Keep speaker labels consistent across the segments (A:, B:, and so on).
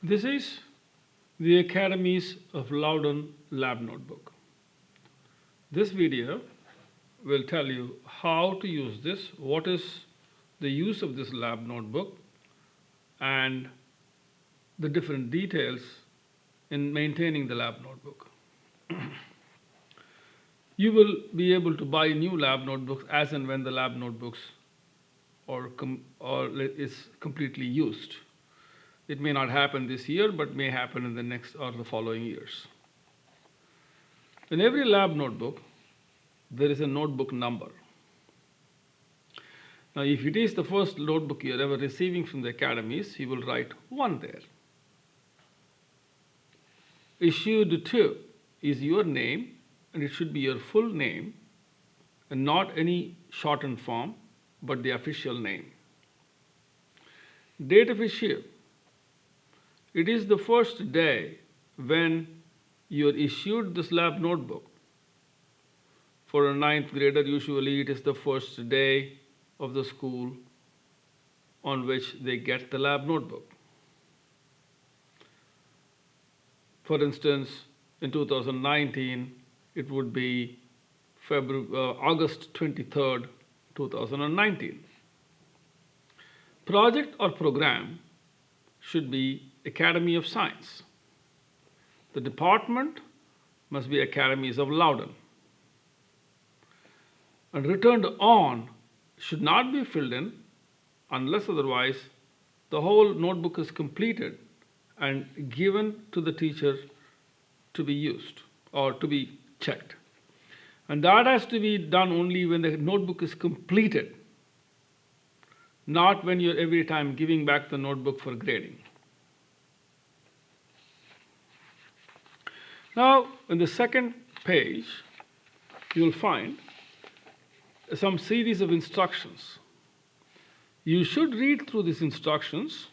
A: This is the Academies of Loudon Lab Notebook. This video will tell you how to use this, what is the use of this lab notebook, and the different details in maintaining the lab notebook. You will be able to buy new lab notebooks as and when the lab notebooks is completely used. It may not happen this year, but may happen in the next or the following years. In every lab notebook, there is a notebook number. Now, if it is the first notebook you're ever receiving from the academies, you will write 1 there. Issued to is your name, and it should be your full name, and not any shortened form, but the official name. Date of issue. It is the first day when you are issued this lab notebook. For a 9th grader, usually it is the first day of the school on which they get the lab notebook. For instance, in 2019, it would be August 23rd, 2019. Project or program should be Academy of Science. The department must be Academies of Loudon. And returned on should not be filled in unless otherwise the whole notebook is completed and given to the teacher to be used or to be checked. And that has to be done only when the notebook is completed, not when you're every time giving back the notebook for grading. Now, in the second page, you'll find some series of instructions. You should read through these instructions.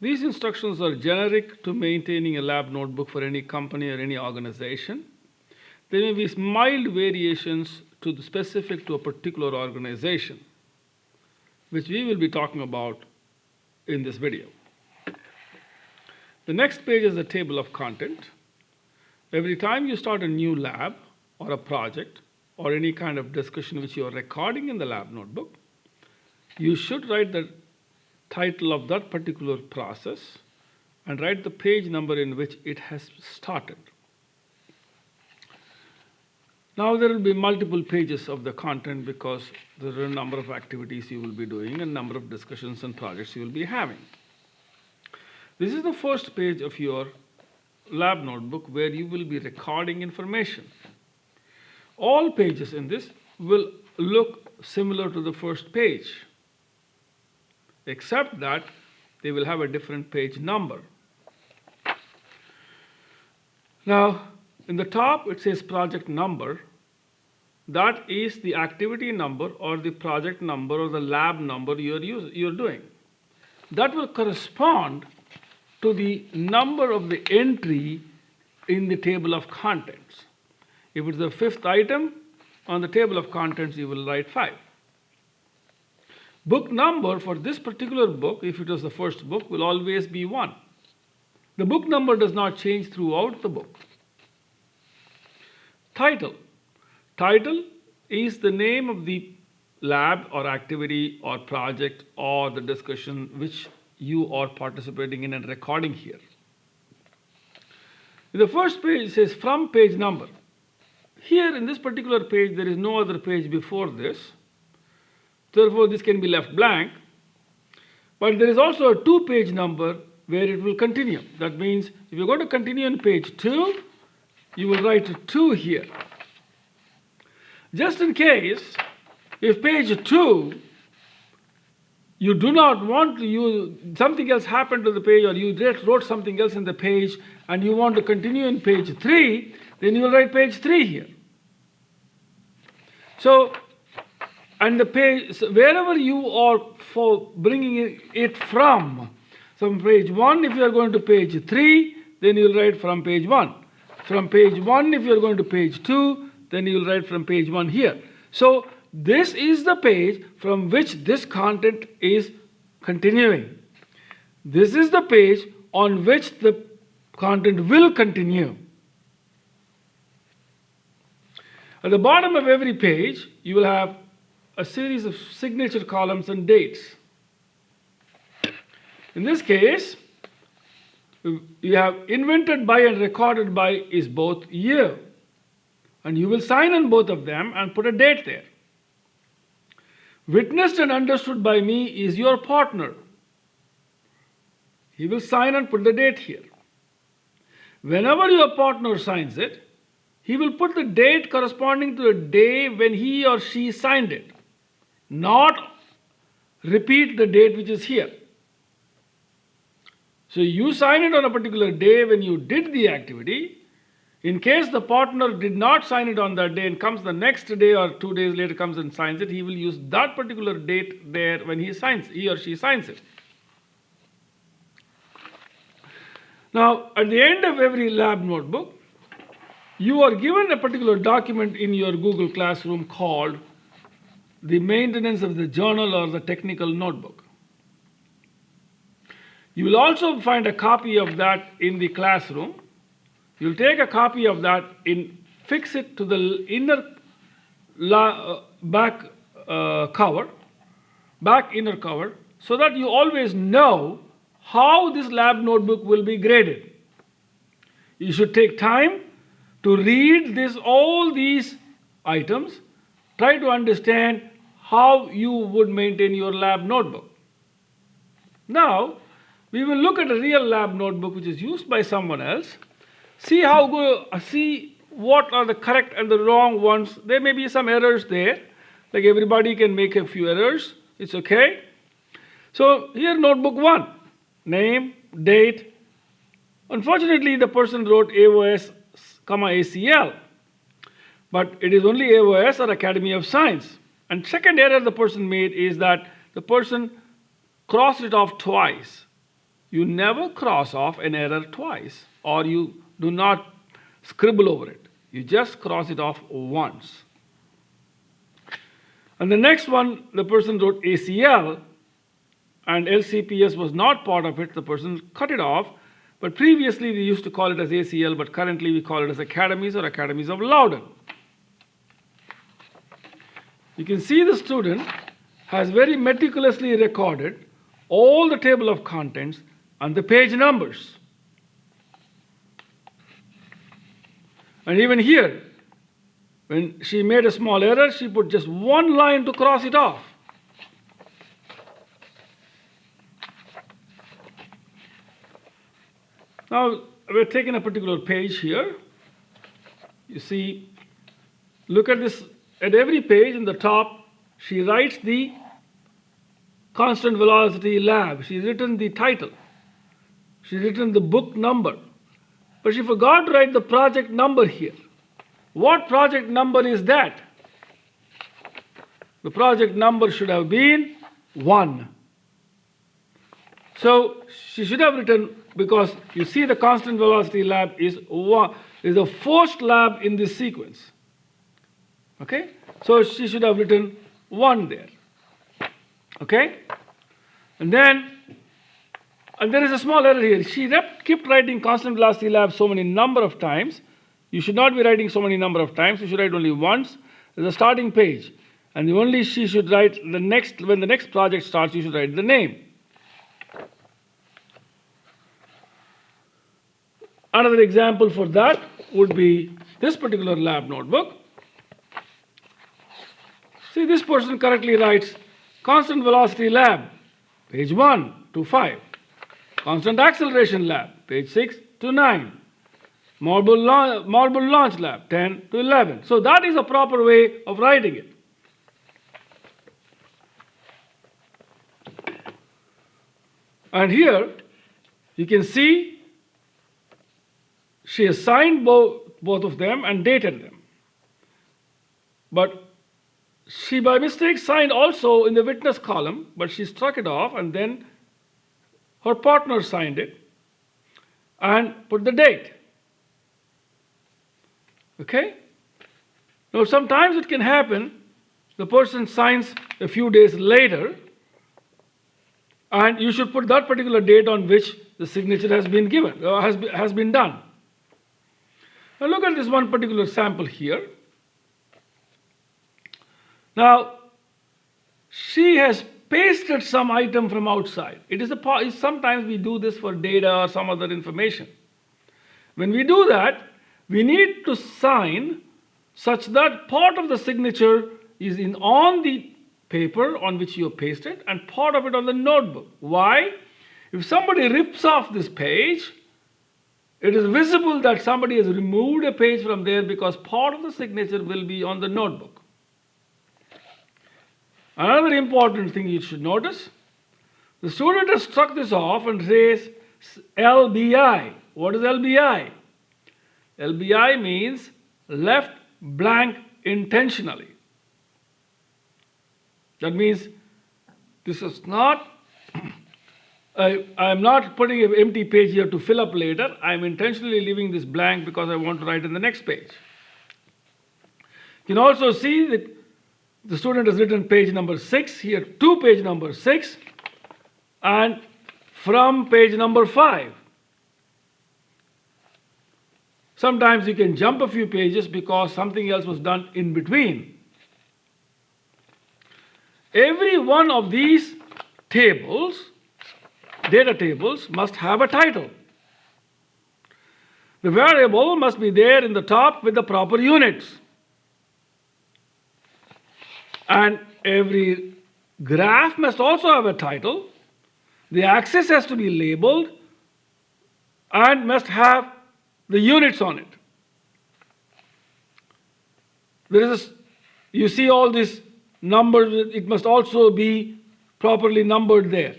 A: These instructions are generic to maintaining a lab notebook for any company or any organization. There may be mild variations to the specific to a particular organization, which we will be talking about in this video. The next page is the table of content. Every time you start a new lab or a project or any kind of discussion which you are recording in the lab notebook, you should write the title of that particular process and write the page number in which it has started. Now there will be multiple pages of the content because there are a number of activities you will be doing and a number of discussions and projects you will be having. This is the first page of your lab notebook where you will be recording information. All pages in this will look similar to the first page, except that they will have a different page number. Now, in the top it says project number. That is the activity number or the project number or the lab number you're doing. That will correspond to the number of the entry in the table of contents. If it's the 5th item on the table of contents, you will write 5. Book number for this particular book, if it was the first book, will always be 1. The book number does not change throughout the book. Title. Title is the name of the lab or activity or project or the discussion which you are participating in and recording here. In the first page, it says from page number. Here in this particular page, there is no other page before this. Therefore, this can be left blank. But there is also a 2-page number where it will continue. That means if you're going to continue on page 2, you will write 2 here. Just in case, if page 2, you do not want to use, something else happened to the page or you wrote something else in the page and you want to continue in page 3, then you will write page 3 here. So, and the page, so wherever you are for bringing it from page 1, if you are going to page 3, then you will write from page 1. From page 1, if you are going to page 2, then you will write from page 1 here. So, this is the page from which this content is continuing. This is the page on which the content will continue. At the bottom of every page, you will have a series of signature columns and dates. In this case, you have invented by and recorded by is both year. And you will sign on both of them and put a date there. Witnessed and understood by me is your partner. He will sign and put the date here. Whenever your partner signs it, he will put the date corresponding to the day when he or she signed it, not repeat the date which is here. So you sign it on a particular day when you did the activity. In case the partner did not sign it on that day and comes the next day or 2 days later comes and signs it, he will use that particular date there when he or she signs it. Now, at the end of every lab notebook, you are given a particular document in your Google Classroom called the maintenance of the journal or the technical notebook. You will also find a copy of that in the classroom. You'll take a copy of that and fix it to the inner back inner cover, so that you always know how this lab notebook will be graded. You should take time to read all these items, try to understand how you would maintain your lab notebook. Now, we will look at a real lab notebook which is used by someone else. See what are the correct and the wrong ones. There may be some errors there. Like everybody can make a few errors. It's okay. So here notebook 1, name, date. Unfortunately, the person wrote AOS, ACL. But it is only AOS or Academy of Science. And second error the person made is that the person crossed it off twice. You never cross off an error twice, or you do not scribble over it. You just cross it off once. And the next one, the person wrote ACL, and LCPS was not part of it. The person cut it off. But previously we used to call it as ACL, but currently we call it as Academies or Academies of Loudon. You can see the student has very meticulously recorded all the table of contents and the page numbers. And even here, when she made a small error, she put just one line to cross it off. Now, we're taking a particular page here. You see, look at this. At every page in the top, she writes the constant velocity lab. She's written the title. She's written the book number. But she forgot to write the project number here. What project number is that? The project number should have been 1. So she should have written, because you see the constant velocity lab is the first lab in this sequence. Okay? So she should have written 1 there. Okay? And there is a small error here. She kept writing constant velocity lab so many number of times. You should not be writing so many number of times. You should write only once. There's a starting page. And only she should write when the next project starts, you should write the name. Another example for that would be this particular lab notebook. See, this person correctly writes constant velocity lab, page 1 to 5. Constant acceleration lab, page 6 to 9. Marble launch lab, 10 to 11. So that is a proper way of writing it. And here, you can see she has signed both of them and dated them. But she by mistake signed also in the witness column, but she struck it off, and then her partner signed it and put the date. Okay? Now sometimes it can happen, the person signs a few days later, and you should put that particular date on which the signature has been given, has been done. Now look at this one particular sample here. Now, she has pasted some item from outside. Sometimes we do this for data or some other information. When we do that, we need to sign such that part of the signature is on the paper on which you have pasted and part of it on the notebook. Why? If somebody rips off this page, it is visible that somebody has removed a page from there because part of the signature will be on the notebook. Another important thing you should notice, the student has struck this off and says LBI. What is LBI? LBI means left blank intentionally. That means this is not, I am not putting an empty page here to fill up later. I am intentionally leaving this blank because I want to write in the next page. You can also see that the student has written page number 6 here to page number 6 and from page number 5. Sometimes you can jump a few pages because something else was done in between. Every one of these tables, data tables, must have a title. The variable must be there in the top with the proper units. And every graph must also have a title. The axis has to be labeled and must have the units on it. You see all these numbers, it must also be properly numbered there.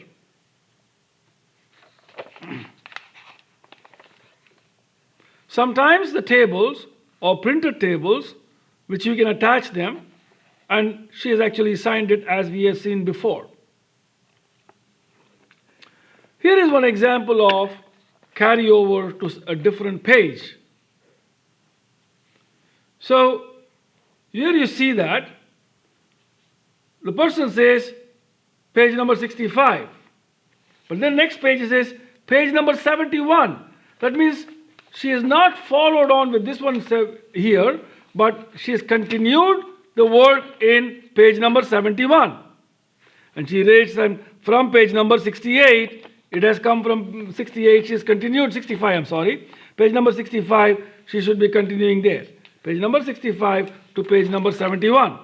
A: Sometimes the tables or printed tables, which you can attach them, and she has actually signed it as we have seen before. Here is one example of carryover to a different page. So here you see that the person says page number 65, but then next page it says page number 71. That means she has not followed on with this one here, but she has continued the work in page number 71. And she rates them from page number 68. It has come from 68, she has continued 65, I'm sorry. Page number 65, she should be continuing there. Page number 65 to page number 71.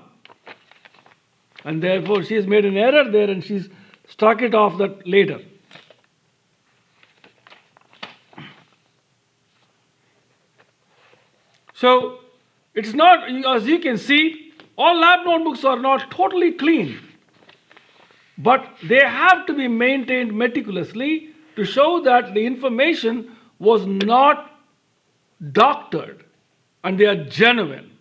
A: And therefore she has made an error there and she's struck it off that later. So it's not, as you can see, all lab notebooks are not totally clean, but they have to be maintained meticulously to show that the information was not doctored and they are genuine.